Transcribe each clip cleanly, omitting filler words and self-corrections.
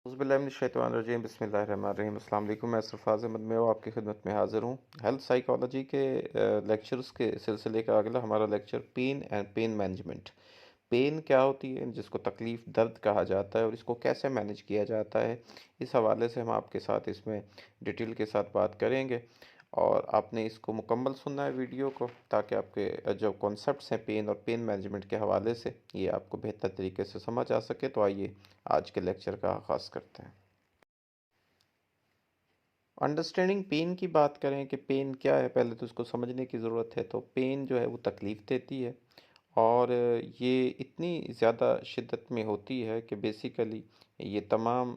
औज़ुबिल्लाहिमिनश्शैतानिर्रजीम बिस्मिल्लाहिर्रहमानिर्रहीम अस्सलाम वालेकुम। मैं सरफराज अहमद मैं आपकी खिदमत में हाज़िर हूँ। हेल्थ साइकोलॉजी के लेक्चर्स के सिलसिले का अगला हमारा lecture pain and pain management. Pain क्या होती है, जिसको तकलीफ़ दर्द कहा जाता है और इसको कैसे मैनेज किया जाता है, इस हवाले से हम आपके साथ इसमें डिटेल के साथ बात करेंगे। और आपने इसको मुकम्मल सुनना है वीडियो को, ताकि आपके जो कॉन्सेप्ट्स हैं पेन और पेन मैनेजमेंट के हवाले से, ये आपको बेहतर तरीके से समझ आ सके। तो आइए आज के लेक्चर का आगाज़ करते हैं। अंडरस्टैंडिंग पेन की बात करें कि पेन क्या है, पहले तो उसको समझने की ज़रूरत है। तो पेन जो है वो तकलीफ़ देती है, और ये इतनी ज़्यादा शिद्दत में होती है कि बेसिकली ये तमाम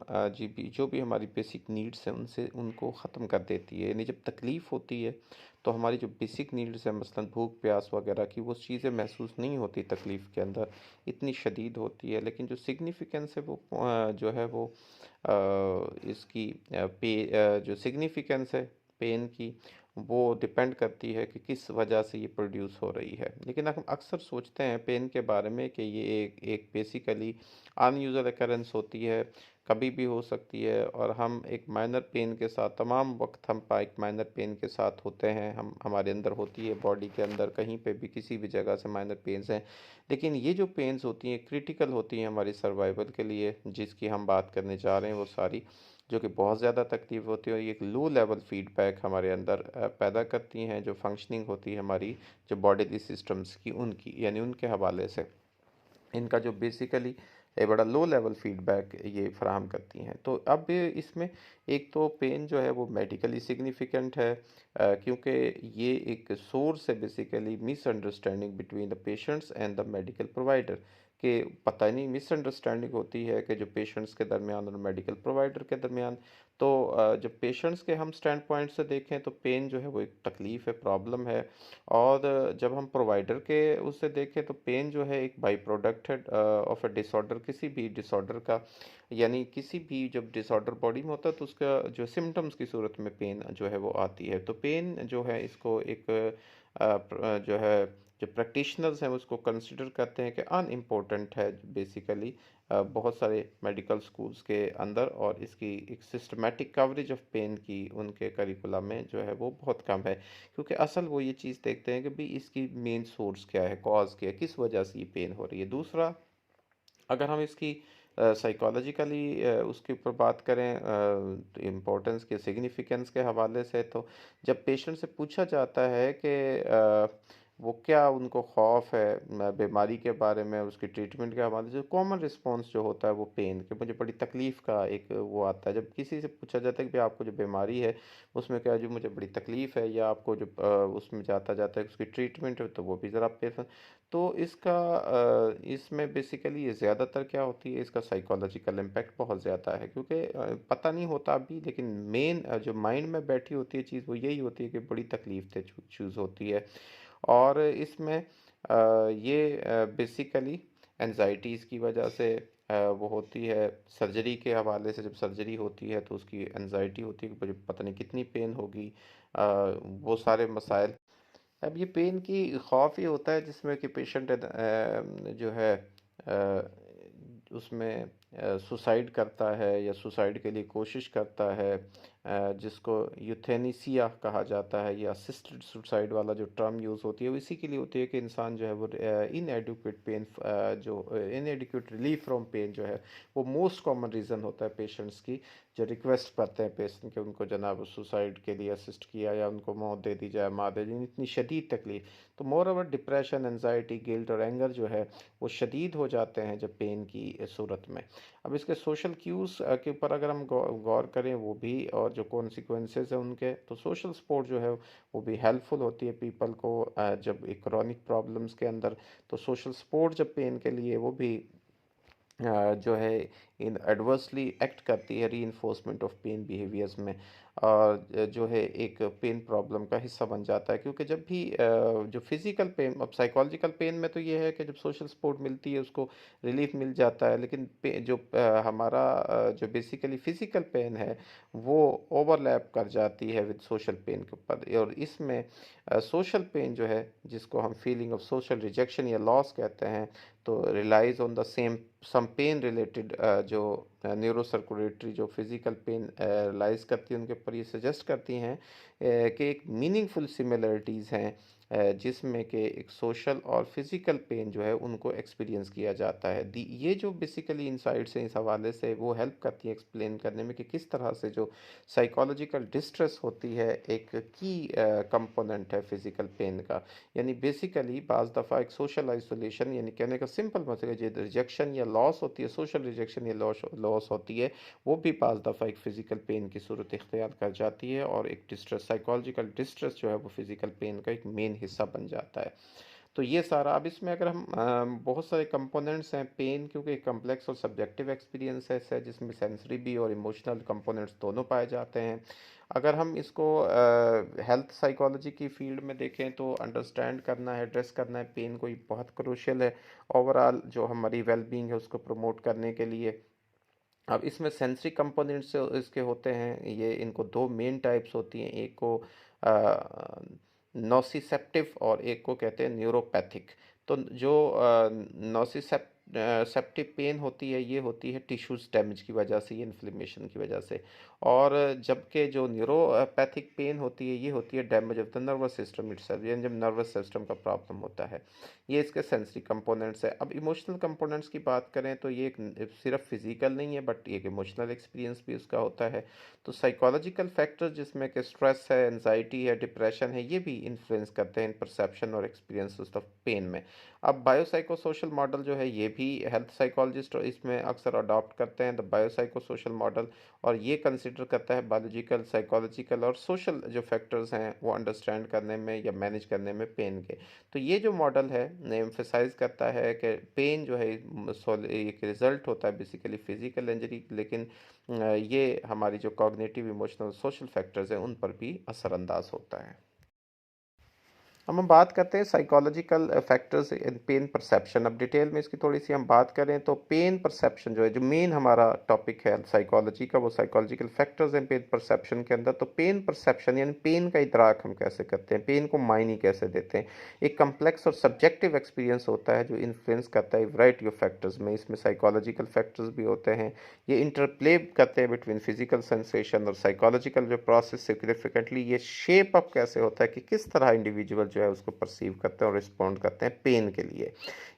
जो भी हमारी बेसिक नीड्स हैं उनसे उनको ख़त्म कर देती है। यानी जब तकलीफ़ होती है तो हमारी जो बेसिक नीड्स हैं, मसलन भूख प्यास वगैरह की, वो चीज़ें महसूस नहीं होती तकलीफ़ के अंदर, इतनी शदीद होती है। लेकिन जो सिग्निफिकेंस है वो जो है वो इसकी जो सिग्निफिकेंस है पेन की, वो डिपेंड करती है कि किस वजह से ये प्रोड्यूस हो रही है। लेकिन हम अक्सर सोचते हैं पेन के बारे में कि ये एक बेसिकली अनयूजुअल अकरेंस होती है, कभी भी हो सकती है। और हम एक माइनर पेन के साथ तमाम वक्त हम एक माइनर पेन के साथ होते हैं, हम हमारे अंदर होती है, बॉडी के अंदर कहीं पे भी किसी भी जगह से माइनर पेन्स हैं। लेकिन ये जो पेन्स होती हैं क्रिटिकल होती हैं हमारी सर्वाइवल के लिए, जिसकी हम बात करने जा रहे हैं वो सारी, जो कि बहुत ज़्यादा तकलीफ होती है, और ये एक लो लेवल फीडबैक हमारे अंदर पैदा करती हैं, जो फंक्शनिंग होती है हमारी जो बॉडीली सिस्टम्स की, उनकी यानी उनके हवाले से इनका जो बेसिकली एक बड़ा लो लेवल फीडबैक ये फराहम करती हैं। तो अब इसमें एक तो पेन जो है वो मेडिकली सिग्निफिकेंट है, क्योंकि ये एक सोर्स है basically misunderstanding between the patients and the medical provider, कि पता नहीं मिसअंडरस्टैंडिंग होती है कि जो पेशेंट्स के दरमियान और मेडिकल प्रोवाइडर के दरमियान। तो जब पेशेंट्स के हम स्टैंड पॉइंट से देखें तो पेन जो है वो एक तकलीफ़ है, प्रॉब्लम है। और जब हम प्रोवाइडर के उससे देखें तो पेन जो है एक बाई प्रोडक्ट है ऑफ अ डिसऑर्डर, किसी भी डिसऑर्डर का। यानी किसी भी जब डिसऑर्डर बॉडी में होता है तो उसका जो सिम्टम्स की सूरत में पेन जो है वो आती है। तो पेन जो है इसको एक जो है जो प्रैक्टिशनर्स हैं उसको कंसिडर करते हैं कि अनइम्पोर्टेंट है बेसिकली बहुत सारे मेडिकल स्कूल्स के अंदर, और इसकी एक सिस्टमेटिक कवरेज ऑफ पेन की उनके करिकुलम में जो है वो बहुत कम है। क्योंकि असल वो ये चीज़ देखते हैं कि भाई इसकी मेन सोर्स क्या है, कॉज क्या है, किस वजह से ये पेन हो रही है। दूसरा, अगर हम इसकी साइकोलॉजिकली उसके ऊपर बात करें इम्पोर्टेंस के सिग्निफिकेंस के हवाले से, तो जब पेशेंट से पूछा जाता है कि वो क्या उनको खौफ है बीमारी के बारे में, उसकी ट्रीटमेंट के हवाले से, कॉमन रिस्पॉन्स जो होता है वो पेन के, मुझे बड़ी तकलीफ़ का एक वो आता है। जब किसी से पूछा जाता है कि भाई आपको जो बीमारी है उसमें क्या है, जो मुझे बड़ी तकलीफ़ है, या आपको जो उसमें जाता जाता है उसकी ट्रीटमेंट है, तो वो भी ज़रा पेश। तो इसका इसमें बेसिकली ये ज़्यादातर क्या होती है, इसका साइकोलॉजिकल इम्पैक्ट बहुत ज़्यादा है, क्योंकि पता नहीं होता अभी, लेकिन मेन जो माइंड में बैठी होती है चीज़ वो यही होती है कि बड़ी तकलीफ से चूज़ होती है। और इसमें ये बेसिकली एनजाइटीज़ की वजह से वो होती है। सर्जरी के हवाले से, जब सर्जरी होती है तो उसकी एनजाइटी होती है कि मुझे पता नहीं कितनी पेन होगी, वो सारे मसाइल। अब ये पेन की खौफ ये होता है जिसमें कि पेशेंट जो है उसमें सुसाइड करता है या सुसाइड के लिए कोशिश करता है, जिसको यूथेनेसिया कहा जाता है, या असिस्टेड सुसाइड वाला जो टर्म यूज़ होती है वो इसी के लिए होती है कि इंसान जो है वो इनएडिक्वेट पेन जो इनएडिक्वेट रिलीफ फ्रॉम पेन जो है वो मोस्ट कॉमन रीज़न होता है पेशेंट्स की, जो रिक्वेस्ट करते हैं पेशेंट कि उनको जनाब सुसाइड के लिए असिस्ट किया, या उनको मौत दे दी जाए, मार दे दी, इतनी शदीद तकलीफ। तो more over depression, anxiety, guilt और एंगर जो है वो शदीद हो जाते हैं जब पेन की सूरत में। अब इसके सोशल क्यूज़ के ऊपर अगर हम गौर करें वो भी, और जो कॉन्सिक्वेंसेस हैं उनके, तो सोशल सपोर्ट जो है वो भी हेल्पफुल होती है पीपल को जब एक क्रॉनिक प्रॉब्लम्स के अंदर। तो सोशल सपोर्ट जब पेन के लिए, वो भी जो है इन एडवर्सली एक्ट करती है रीइंफोर्समेंट ऑफ पेन बिहेवियर्स में, और जो है एक पेन प्रॉब्लम का हिस्सा बन जाता है। क्योंकि जब भी जो फिज़िकल पेन, अब साइकोलॉजिकल पेन में तो ये है कि जब सोशल सपोर्ट मिलती है उसको रिलीफ मिल जाता है, लेकिन जो हमारा जो बेसिकली फ़िज़िकल पेन है वो ओवरलैप कर जाती है विद सोशल पेन के ऊपर। और इसमें सोशल पेन जो है, जिसको हम फीलिंग ऑफ सोशल रिजेक्शन या लॉस कहते हैं, तो relies on the same some pain related जो न्यूरो सर्कुलेटरी जो फिज़िकल पेन रियलाइज़ करती है, उनके ऊपर ये सजेस्ट करती हैं कि एक मीनिंगफुल सिमिलरिटीज़ हैं जिसमें कि एक सोशल और फिज़िकल पेन जो है उनको एक्सपीरियंस किया जाता है। दी ये जो बेसिकली इनसाइट्स हैं इस हवाले से वो हेल्प करती हैं एक्सप्लेन करने में कि किस तरह से जो साइकोलॉजिकल डिस्ट्रेस होती है एक की कंपोनेंट है फिज़िकल पेन का। यानी बेसिकली बाज़ दफ़ा एक सोशल आइसोलेशन यानी कहने का सिंपल मतलब है जो रिजेक्शन या लॉस होती है, सोशल रिजेक्शन या लॉस लॉस होती है, वो भी बाज़ दफ़ा एक फ़िज़िकल पेन की सूरत इख्तियार कर जाती है और एक डिस्ट्रेस साइकोलॉजिकल डिस्ट्रेस जो है वो फ़िज़िकल पेन का एक मेन हिस्सा बन जाता है। तो ये सारा अब इसमें अगर हम बहुत सारे कंपोनेंट्स हैं पेन क्योंकि कम्प्लेक्स और सब्जेक्टिव एक्सपीरियंस है जिसमें सेंसरी भी और इमोशनल कंपोनेंट्स दोनों पाए जाते हैं। अगर हम इसको हेल्थ साइकोलॉजी की फील्ड में देखें तो अंडरस्टैंड करना है एड्रेस करना है पेन को, ये बहुत क्रूशियल है ओवरऑल जो हमारी वेलबींग है उसको प्रमोट करने के लिए। अब इसमें सेंसरी कंपोनेंट्स इसके होते हैं, ये इनको दो मेन टाइप्स होती हैं, एक को नोसिसेप्टिव और एक को कहते हैं न्यूरोपैथिक। तो जो सेप्टिव पेन होती है ये होती है टिश्यूज डैमेज की वजह से, ये इन्फ्लेमेशन की वजह से। और जबकि जो न्यूरोपैथिक पेन होती है ये होती है damage of the nervous system itself, यानी जब नर्वस सिस्टम का प्रॉब्लम होता है। ये इसके सेंसरी कंपोनेंट्स है। अब इमोशनल कंपोनेंट्स की बात करें तो ये एक सिर्फ फिजिकल नहीं है बट एक इमोशनल एक्सपीरियंस भी उसका होता है। तो साइकोलॉजिकल फैक्टर्स जिसमें कि स्ट्रेस है, एनजाइटी है, डिप्रेशन है, ये भी इन्फ्लुएंस करते हैं इन परसेप्शन और एक्सपीरियंस ऑफ पेन में। अब बायोसाइको सोशल मॉडल जो है ये भी हेल्थ साइकोलॉजिस्ट इसमें अक्सर अडॉप्ट करते हैं द बायोसाइको सोशल मॉडल, और ये कंसिडर करता है बायोलॉजिकल, साइकोलॉजिकल और सोशल जो फैक्टर्स हैं वो अंडरस्टैंड करने में या मैनेज करने में पेन के। तो ये जो मॉडल है एम्फेसाइज करता है कि पेन जो है एक रिजल्ट होता है बेसिकली फिजिकल इंजरी, लेकिन ये हमारी जो कॉग्निटिव इमोशनल सोशल फैक्टर्स हैं उन पर भी असरअंदाज होता है। हम बात करते हैं psychological factors in pen perception. अब डिटेल में इसकी थोड़ी सी हम बात करें तो पेन परसेप्शन जो है जो मेन हमारा टॉपिक है साइकोलॉजी का, वो साइकोलॉजिकल फैक्टर्स हैं पेन परसेप्शन के अंदर। तो पेन परसेप्शन यानी पेन का इदराक हम कैसे करते हैं, पेन को मायने कैसे देते हैं, एक कम्प्लेक्स और सब्जेक्टिव एक्सपीरियंस होता है जो इन्फ्लुएंस करता है वैरायटी ऑफ फैक्टर्स में। इसमें साइकोलॉजिकल फैक्टर्स भी होते हैं, ये इंटरप्ले करते हैं बिटवीन फिजिकल सेंसेशन और साइकोलॉजिकल जो प्रोसेस सिग्निफिकेंटली ये शेप अप कैसे होता है कि किस तरह इंडिविजुअल जो है उसको परसीव करते हैं और रिस्पॉन्ड करते हैं पेन के लिए।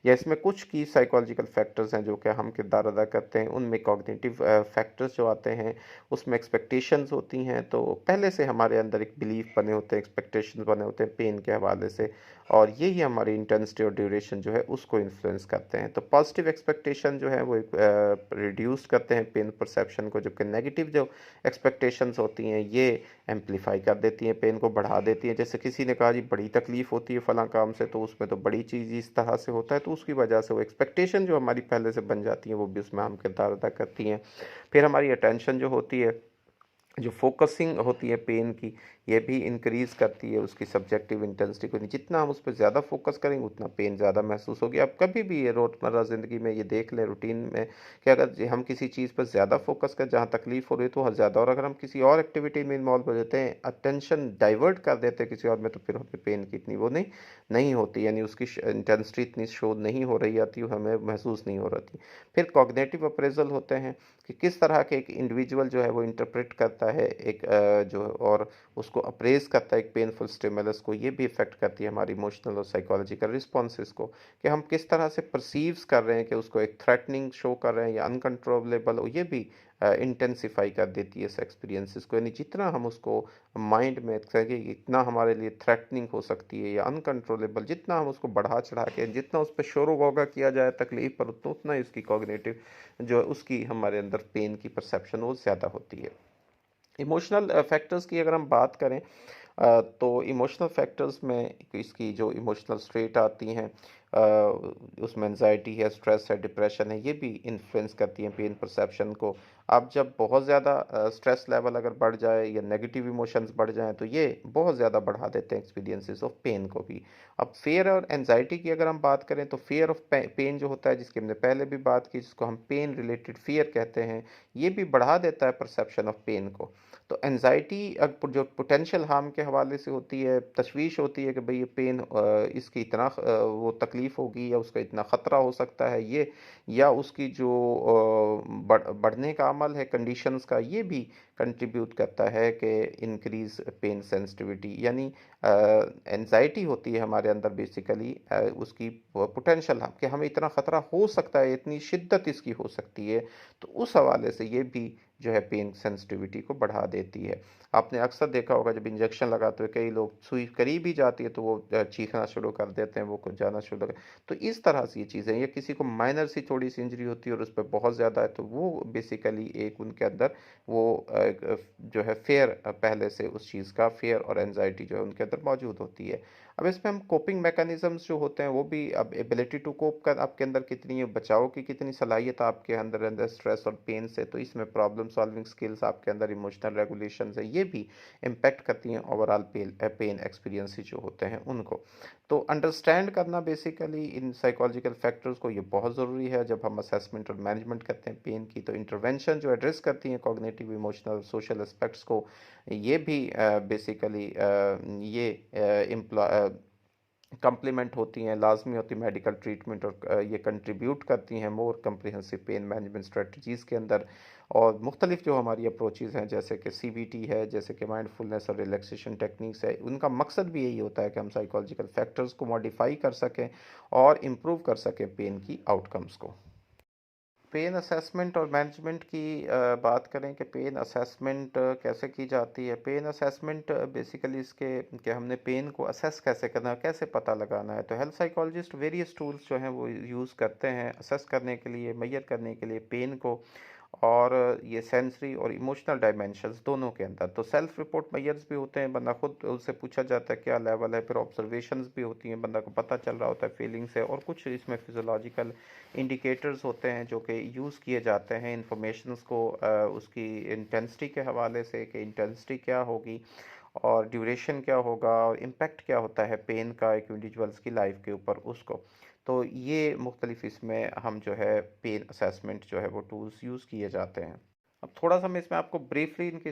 या इसमें कुछ की साइकोलॉजिकल फैक्टर्स हैं जो कि हम किरदार अदा करते हैं, उनमें कॉग्निटिव फैक्टर्स जो आते हैं, उसमें एक्सपेक्टेशंस होती हैं। तो पहले से हमारे अंदर एक बिलीफ बने होते हैं, एक्सपेक्टेशंस बने होते हैं पेन के हवाले से, और यही हमारी इंटेंसिटी और ड्यूरेशन जो है उसको इन्फ्लुएंस करते हैं। तो पॉजिटिव एक्सपेक्टेशन जो है वो रिड्यूस करते हैं पेन परसेप्शन को, जबकि नेगेटिव जो एक्सपेक्टेशंस होती हैं ये एम्पलीफाई कर देती हैं, पेन को बढ़ा देती हैं। जैसे किसी ने कहा जी बड़ी तकलीफ़ होती है फ़लाँ काम से, तो उसमें तो बड़ी चीज़ इस तरह से होता है, तो उसकी वजह से वो एक्सपेक्टेशन जो हमारी पहले से बन जाती है वो भी उसमें हम किरदार अदा करती हैं। फिर हमारी अटेंशन जो होती है, जो फोकसिंग होती है पेन की, ये भी इंक्रीज़ करती है उसकी सब्जेक्टिव इंटेंसिटी को। जितना हम उस पर ज़्यादा फोकस करेंगे उतना पेन ज़्यादा महसूस होगी। आप कभी भी ये रोज़मर्रा ज़िंदगी में ये देख लें रूटीन में कि अगर हम किसी चीज़ पर ज़्यादा फोकस करें जहाँ तकलीफ़ हो रही है तो वहाँ ज़्यादा, और अगर हम किसी और एक्टिविटी में इन्वॉल्व हो जाते हैं, अटेंशन डाइवर्ट कर देते हैं किसी और में, तो फिर हमें पेन की इतनी वो नहीं नहीं होती, यानी उसकी इंटेंसिटी इतनी शो नहीं हो रही आती, हमें महसूस नहीं हो रही। फिर कॉग्निटिव अप्रेजल होते हैं कि किस तरह के एक इंडिविजुअल जो है वो इंटरप्रेट करता है एक जो और उसको अप्रेज करता है एक पेनफुल स्टिमुलस को। ये भी इफेक्ट करती है हमारी इमोशनल और साइकोलॉजिकल रिस्पॉन्सेज को, कि हम किस तरह से परसीव्स कर रहे हैं कि उसको एक थ्रेटनिंग शो कर रहे हैं या अनकंट्रोलेबल, ये भी इंटेंसिफाई कर देती है इस एक्सपीरियंसेस को। यानी जितना हम उसको माइंड में कहेंगे इतना हमारे लिए थ्रेटनिंग हो सकती है या अनकंट्रोलेबल, जितना हम उसको बढ़ा चढ़ा के जितना उस पर शोर वोगा किया जाए तकलीफ पर, उतना ही उसकी कॉग्निटिव जो है उसकी हमारे अंदर पेन की परसेप्शन वो ज़्यादा होती है। इमोशनल फैक्टर्स की अगर हम बात करें तो इमोशनल फैक्टर्स में इसकी जो इमोशनल स्टेट आती हैं उसमें एनजाइटी है, स्ट्रेस है, डिप्रेशन है, ये भी इन्फ्लुएंस करती हैं पेन परसेप्शन को। अब जब बहुत ज़्यादा स्ट्रेस लेवल अगर बढ़ जाए या नेगेटिव इमोशंस बढ़ जाएँ तो ये बहुत ज़्यादा बढ़ा देते हैं एक्सपीरियंसेस ऑफ पेन को भी। अब फ़ियर और एंग्ज़ायटी की अगर हम बात करें तो फ़ियर ऑफ पेन जो होता है जिसकी हमने पहले भी बात की, जिसको हम पेन रिलेटेड फ़ियर कहते हैं, ये भी बढ़ा देता है परसेप्शन ऑफ पेन को। तो एंग्ज़ायटी जो पोटेंशियल हार्म के हवाले से होती है, तशवीश होती है कि भई ये पेन इसकी इतना वो तकलीफ़ होगी या उसका इतना ख़तरा हो सकता है, ये या उसकी जो बढ़ने का अमल है कंडीशंस का, ये भी कंट्रीब्यूट करता है कि इंक्रीज़ पेन सेंसिटिविटी, यानी एंग्ज़ायटी होती है हमारे अंदर बेसिकली उसकी पोटेंशियल हम कि हमें इतना ख़तरा हो सकता है, इतनी शिद्दत इसकी हो सकती है, तो उस हवाले से ये भी जो है पेन सेंसिटिविटी को बढ़ा देती है। आपने अक्सर देखा होगा जब इंजेक्शन लगाते हुए कई लोग सुई करीब ही जाती है तो वो चीखना शुरू कर देते हैं, वो कुछ जाना शुरू कर, तो इस तरह से ये चीज़ें, या किसी को माइनर सी थोड़ी-सी इंजरी होती है और उस पे बहुत ज़्यादा है, तो वो बेसिकली एक उनके अंदर वो जो है फ़ियर पहले से उस चीज़ का फ़ियर और एंग्ज़ायटी जो है उनके अंदर मौजूद होती है। अब इसमें हम कोपिंग मैकेनिज़्म्स जो होते हैं वो भी, अब एबिलिटी टू कोप का आपके अंदर कितनी है, बचाव की कितनी सलाहियत आपके अंदर अंदर स्ट्रेस और पेन से, तो इसमें प्रॉब्लम सॉल्विंग स्किल्स आपके अंदर, इमोशनल रेगुलेशंस है, ये भी इम्पैक्ट करती हैं ओवरऑल पेन एक्सपीरियंसेस जो होते हैं उनको। तो अंडरस्टैंड करना बेसिकली इन साइकोलॉजिकल फैक्टर्स को, ये बहुत ज़रूरी है जब हम असेसमेंट और मैनेजमेंट करते हैं पेन की। तो इंटरवेंशन जो एड्रेस करती हैं कॉग्निटिव, इमोशनल, सोशल एस्पेक्ट्स को, ये भी बेसिकली ये कम्प्लीमेंट होती हैं, लाजमी होती मेडिकल ट्रीटमेंट, और ये कंट्रीब्यूट करती हैं मोर कम्प्रिहेंसिव पेन मैनेजमेंट स्ट्रेटजीज़ के अंदर। और मुख्तलिफ जो हमारी अप्रोचेज़ हैं जैसे कि सीबीटी है, जैसे कि माइंडफुलनेस और रिलैक्सेशन टेक्निक्स है, उनका मकसद भी यही होता है कि हम साइकोलॉजिकल फैक्टर्स को मॉडिफाई कर सकें और इम्प्रूव कर सकें पेन की आउटकम्स को। पेन असेसमेंट और मैनेजमेंट की बात करें कि पेन असेसमेंट कैसे की जाती है। पेन असेसमेंट बेसिकली इसके कि हमने पेन को असेस कैसे करना है, कैसे पता लगाना है। तो हेल्थ साइकोलॉजिस्ट वेरियस टूल्स जो हैं वो यूज़ करते हैं असेस करने के लिए, मेजर करने के लिए पेन को, और ये सेंसरी और इमोशनल डायमेंशंस दोनों के अंदर। तो सेल्फ रिपोर्ट मेजर्स भी होते हैं, बंदा खुद उससे पूछा जाता है क्या लेवल है, फिर ऑब्जर्वेशंस भी होती हैं, बंदा को पता चल रहा होता है फीलिंग से, और कुछ इसमें फिजियोलॉजिकल इंडिकेटर्स होते हैं जो कि यूज़ किए जाते हैं इंफॉर्मेशंस को उसकी इंटेंसिटी के हवाले से, कि इंटेंसिटी क्या होगी और ड्यूरेशन क्या होगा और इम्पैक्ट क्या होता है पेन का एक इंडिविजुअल्स की लाइफ के ऊपर उसको। तो ये मुख्तलिफ इसमें हम जो है पेन असेसमेंट जो है वो टूल्स यूज़ किए जाते हैं। अब थोड़ा सा मैं इसमें आपको ब्रीफली इनकी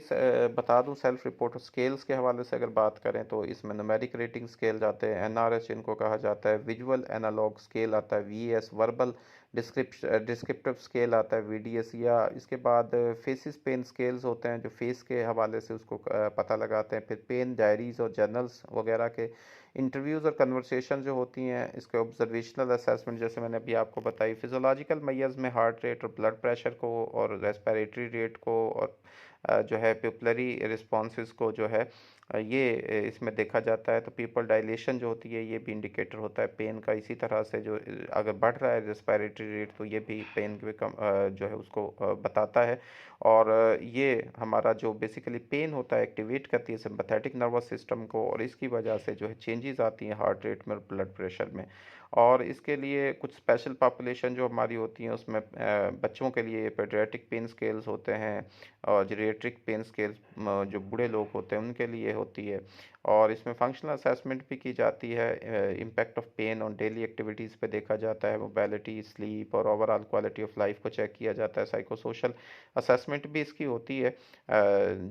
बता दूं, सेल्फ रिपोर्ट स्केल्स के हवाले से अगर बात करें तो इसमें न्यूमेरिक रेटिंग स्केल जाते हैं, एनआरएच इनको कहा जाता है, विजुअल एनालॉग स्केल आता है वीएस, वर्बल डिस्क्रिप्टिव स्केल आता है वीडीएस, या इसके बाद फेसिस पेन स्केल्स होते हैं जो फेस के हवाले से उसको पता लगाते हैं। फिर पेन डायरीज और जर्नल्स वगैरह के इंटरव्यूज़ और कन्वर्सेशन जो होती हैं, इसके ऑब्जर्वेशनल असेसमेंट जैसे मैंने अभी आपको बताई, फिजियोलॉजिकल मैयर्स में हार्ट रेट और ब्लड प्रेशर को और रेस्पिरेटरी रेट को, और जो है पिपलरी रिस्पॉन्सेस को जो है ये इसमें देखा जाता है। तो पीपल डायलेशन जो होती है ये भी इंडिकेटर होता है पेन का। इसी तरह से जो अगर बढ़ रहा है रेस्पिरेटरी रेट तो ये भी पेन के जो है उसको बताता है। और ये हमारा जो बेसिकली पेन होता है एक्टिवेट करती है सिंपैथेटिक नर्वस सिस्टम को, और इसकी वजह से जो है चेंजेस आती हैं हार्ट रेट में और ब्लड प्रेशर में। और इसके लिए कुछ स्पेशल पॉपुलेशन जो हमारी होती हैं उसमें बच्चों के लिए पेडियाट्रिक पेन स्केल्स होते हैं, और जीरियाट्रिक पेन स्केल्स जो बूढ़े लोग होते हैं उनके लिए होती है। और इसमें फंक्शनल असेसमेंट भी की जाती है, impact of pain on daily activities पे देखा जाता है, मोबिलिटी, स्लीप और ओवरऑल क्वालिटी ऑफ लाइफ को चेक किया जाता है। साइको सोशल असेसमेंट भी इसकी होती है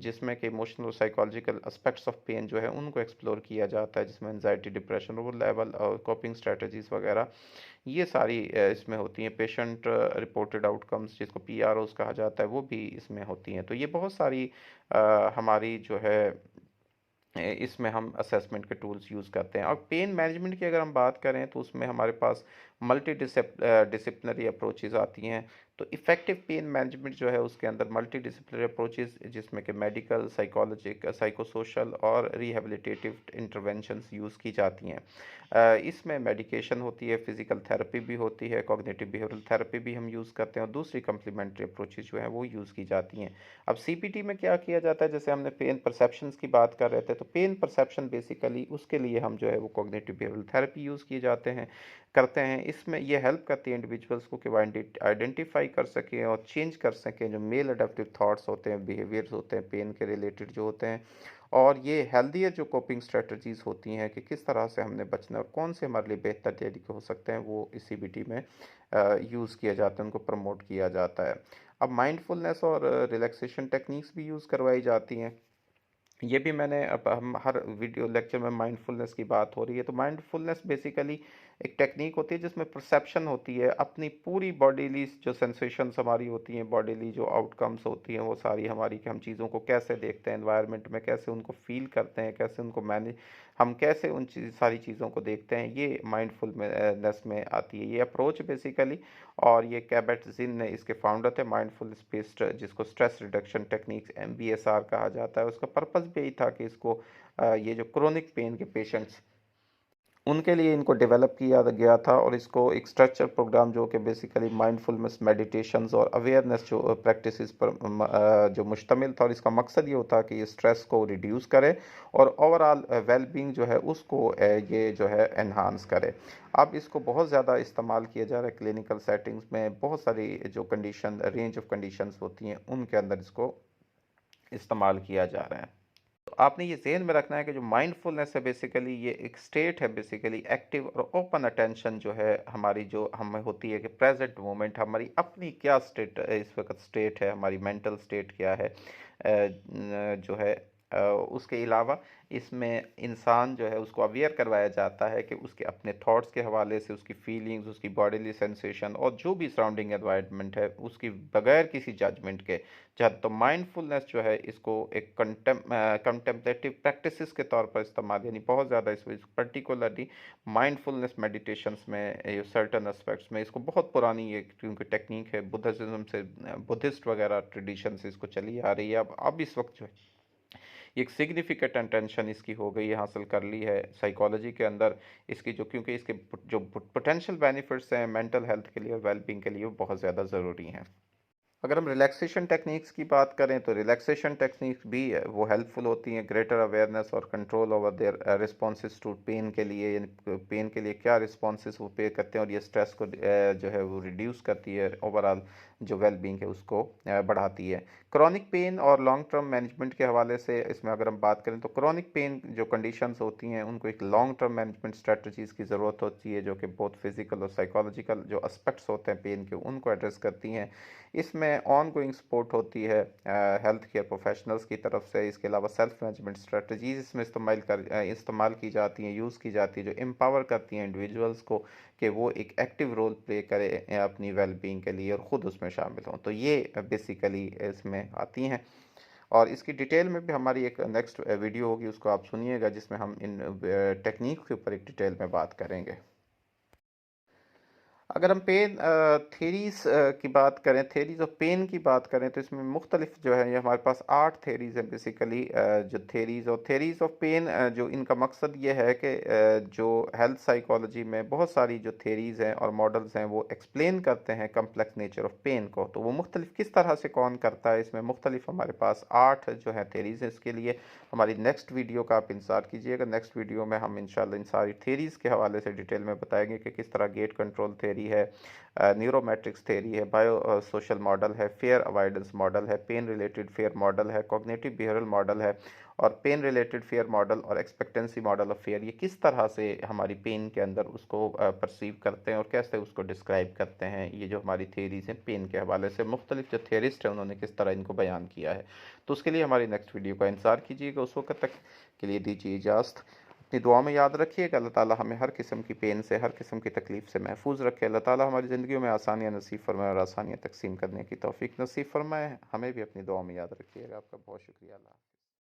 जिसमें कि इमोशनल और साइकोलॉजिकल एस्पेक्ट्स ऑफ पेन जो है उनको एक्सप्लोर किया जाता है, जिसमें एंजाइटी, डिप्रेशन, वो लेवल और कोपिंग स्ट्रेटजीज वगैरह ये सारी इसमें होती हैं। पेशेंट रिपोर्टेड आउटकम्स जिसको पीआरओज कहा जाता है वो भी इसमें होती हैं। तो ये बहुत सारी हमारी जो है इसमें हम असेसमेंट के टूल्स यूज़ करते हैं। और पेन मैनेजमेंट की अगर हम बात करें तो उसमें हमारे पास मल्टी डिसिप्लिनरी अप्रोचेज़ आती हैं। तो इफ़ेक्टिव पेन मैनेजमेंट जो है उसके अंदर मल्टी डिसिप्लिनरी अप्रोचेज़ जिसमें कि मेडिकल, साइकोलॉजिक, साइकोसोशल और रिहैबिलिटेटिव इंटरवेंशंस यूज़ की जाती हैं। इसमें मेडिकेशन होती है, फिज़िकल थेरेपी भी होती है, कॉग्निटिव बिहेवियरल थेरेपी भी हम यूज़ करते हैं, और दूसरी कम्प्लीमेंट्री अप्रोचेज़ जो हैं वो यूज़ की जाती हैं। अब सीपीटी में क्या किया जाता है, जैसे हमने पेन परसेप्शंस की बात कर रहे थे, तो पेन परसेप्शन बेसिकली उसके लिए हम जो है वो कॉग्निटिव बिहेवियरल थेरेपी यूज़ किए जाते हैं। करते हैं। इसमें ये हेल्प करती है इंडिविजुअल्स को कि वो आइडेंटिफाई कर सकें और चेंज कर सकें जो मेल अडेप्टिव थॉट्स होते हैं, बिहेवियर्स होते हैं पेन के रिलेटेड जो होते हैं, और ये हेल्दियर जो कोपिंग स्ट्रेटजीज़ होती हैं कि किस तरह से हमने बचना है और कौन से हमारे लिए बेहतर तरीके हो सकते हैं, वो इस सीबीटी में यूज़ किया जाता है, उनको प्रमोट किया जाता है। अब माइंडफुलनेस और रिलैक्सेशन टेक्निक्स भी यूज़ करवाई जाती हैं। ये भी मैंने, अब हम हर वीडियो लेक्चर में माइंडफुलनेस की बात हो रही है, तो माइंडफुलनेस बेसिकली एक टेक्निक होती है जिसमें परसेप्शन होती है अपनी पूरी बॉडीली जो सेंसेशंस हमारी होती हैं, बॉडीली जो आउटकम्स होती हैं वो सारी हमारी, कि हम चीज़ों को कैसे देखते हैं एनवायरनमेंट में, कैसे उनको फील करते हैं, कैसे उनको मैनेज, हम कैसे उन सारी चीज़ों को देखते हैं, ये माइंडफुलनेस में आती है ये अप्रोच बेसिकली। और ये कैबेट जिन ने इसके फाउंडर थे, माइंडफुल बेस्ड जिसको स्ट्रेस रिडक्शन टेक्निक्स MBSR कहा जाता है। उसका पर्पस भी यही था कि इसको ये जो क्रोनिक पेन के पेशेंट्स, उनके लिए इनको डेवलप किया गया था, और इसको एक स्ट्रक्चर प्रोग्राम जो कि बेसिकली माइंडफुलनेस मेडिटेशंस और अवेयरनेस जो प्रैक्टिसेस पर जो मुश्तमिल था, और इसका मकसद ये होता कि ये स्ट्रेस को रिड्यूस करे और ओवरऑल वेलबींग जो है उसको ये जो है एनहांस करे। अब इसको बहुत ज़्यादा इस्तेमाल किया जा रहा है क्लिनिकल सेटिंग्स में, बहुत सारी जो कंडीशन, रेंज ऑफ कंडीशंस होती हैं उनके अंदर इसको इस्तेमाल किया जा रहा है। तो आपने ये ज़हन में रखना है कि जो माइंडफुलनेस है बेसिकली ये एक स्टेट है, बेसिकली एक्टिव और ओपन अटेंशन जो है हमारी, जो हमें होती है कि प्रेजेंट मोमेंट हमारी अपनी क्या स्टेट इस वक्त स्टेट है, हमारी मेंटल स्टेट क्या है, जो है उसके अलावा इसमें इंसान जो है उसको अवेयर करवाया जाता है कि उसके अपने थॉट्स के हवाले से, उसकी फीलिंग्स, उसकी बॉडीली सेंसेशन और जो भी सराउंडिंग एनवायरनमेंट है उसकी बगैर किसी जजमेंट के, जब तो माइंडफुलनेस जो है इसको एक कंटेम्पलेटिव प्रैक्टिसेस के तौर पर इस्तेमाल, यानी बहुत ज़्यादा इस पर्टिकुलरली माइंडफुलनेस मेडिटेशंस में सर्टन एस्पेक्ट्स में, इसको बहुत पुरानी ये क्योंकि टेक्निक है, बुद्धिज़्म से, बुद्धिस्ट वगैरह ट्रेडिशन से इसको चली आ रही है। अब इस वक्त जो है एक सिग्निफिकेंट अटेंशन इसकी हो गई है, हासिल कर ली है साइकोलॉजी के अंदर इसकी, जो क्योंकि इसके जो पोटेंशियल बेनिफिट्स हैं मेंटल हेल्थ के लिए और वेलबींग के लिए वो बहुत ज़्यादा ज़रूरी हैं। अगर हम रिलैक्सेशन टेक्निक्स की बात करें तो रिलैक्सेशन टेक्निक्स भी वो हेल्पफुल होती हैं ग्रेटर अवेयरनेस और control over their responses to pain के लिए, यानी पेन के लिए क्या रिस्पॉन्सेज वो पे करते हैं, और ये स्ट्रेस को जो है वो रिड्यूस करती है, ओवरऑल जो वेल बींग है उसको बढ़ाती है। क्रॉनिक पेन और लॉन्ग टर्म मैनेजमेंट के हवाले से इसमें अगर हम बात करें तो क्रॉनिक पेन जो कंडीशंस होती हैं उनको एक लॉन्ग टर्म मैनेजमेंट स्ट्रेटजीज़ की ज़रूरत होती है, जो कि बहुत फिजिकल और साइकोलॉजिकल जो एस्पेक्ट्स होते हैं पेन के उनको एड्रेस करती हैं। इसमें ऑन गोइंग सपोर्ट होती है हेल्थ केयर प्रोफेशनल्स की तरफ से। इसके अलावा सेल्फ मैनेजमेंट स्ट्रेटजीज इसमें इस्तेमाल की जाती हैं, यूज़ की जाती है, जो एम्पावर करती हैं इंडिविजुअल्स को कि वो एक एक्टिव रोल प्ले करें अपनी वेलबींग के लिए और ख़ुद उसमें शामिल हों। तो ये बेसिकली इसमें आती हैं, और इसकी डिटेल में भी हमारी एक नेक्स्ट वीडियो होगी, उसको आप सुनिएगा, जिसमें हम इन टेक्निक के ऊपर एक डिटेल में बात करेंगे। अगर हम पेन थेरीज़ की बात करें, थेरीज़ ऑफ पेन की बात करें, तो इसमें मुख्तलिफ जो है ये हमारे पास 8 थेरीज़ हैं बेसिकली, जो थेरीज़ ऑफ पेन, जो इनका मकसद ये है कि जो हेल्थ साइकोलॉजी में बहुत सारी जो थेरीज़ हैं और मॉडल्स हैं वो एक्सप्लेन करते हैं कम्प्लेक्स नेचर ऑफ पेन को। तो वो मुख्तलिफ किस तरह से कौन करता है, इसमें मुख्तलिफ हमारे पास 8 जो है थेरीज़ हैं। इसके लिए हमारी नेक्स्ट वीडियो का आप इंतज़ार कीजिएगा। नेक्स्ट वीडियो में हम इंशाल्लाह इन सारी थेरीज़ के हवाले से डिटेल में बताएंगे कि किस तरह गेट कंट्रोल थेरी है, न्यूरोमेट्रिक्स थेरी है, बायो सोशल मॉडल है, फेयर अवॉइडेंस मॉडल है, पेन रिलेटेड फेयर मॉडल है, कॉग्निटिव बिहेवियरल मॉडल है, और पेन रिलेटेड फेयर मॉडल और एक्सपेक्टेंसी मॉडल ऑफ फेयर, ये किस तरह से हमारी पेन के अंदर उसको परसीव करते हैं और कैसे उसको डिस्क्राइब करते हैं। ये जो हमारी थेरीज हैं पेन के हवाले से, मुख्तलिफ जो थेरिस्ट हैं उन्होंने किस तरह इनको बयान किया है। तो उसके लिए हमारी नेक्स्ट वीडियो का इंतज़ार कीजिएगा। उस वक्त तक के लिए दीजिए इजाज़त। अपनी दुआ में याद रखिएगा अल्लाह ताला हमें हर किस्म की पेन से, हर किस्म की तकलीफ़ से महफूज रखे। अल्लाह ताला हमारी ज़िंदगी में आसानियाँ नसीब फरमाए और आसानियाँ तकसीम करने की तौफ़ीक नसीब फरमाए। हमें भी अपनी दुआ में याद रखिएगा। आपका बहुत शुक्रिया। अल्लाह।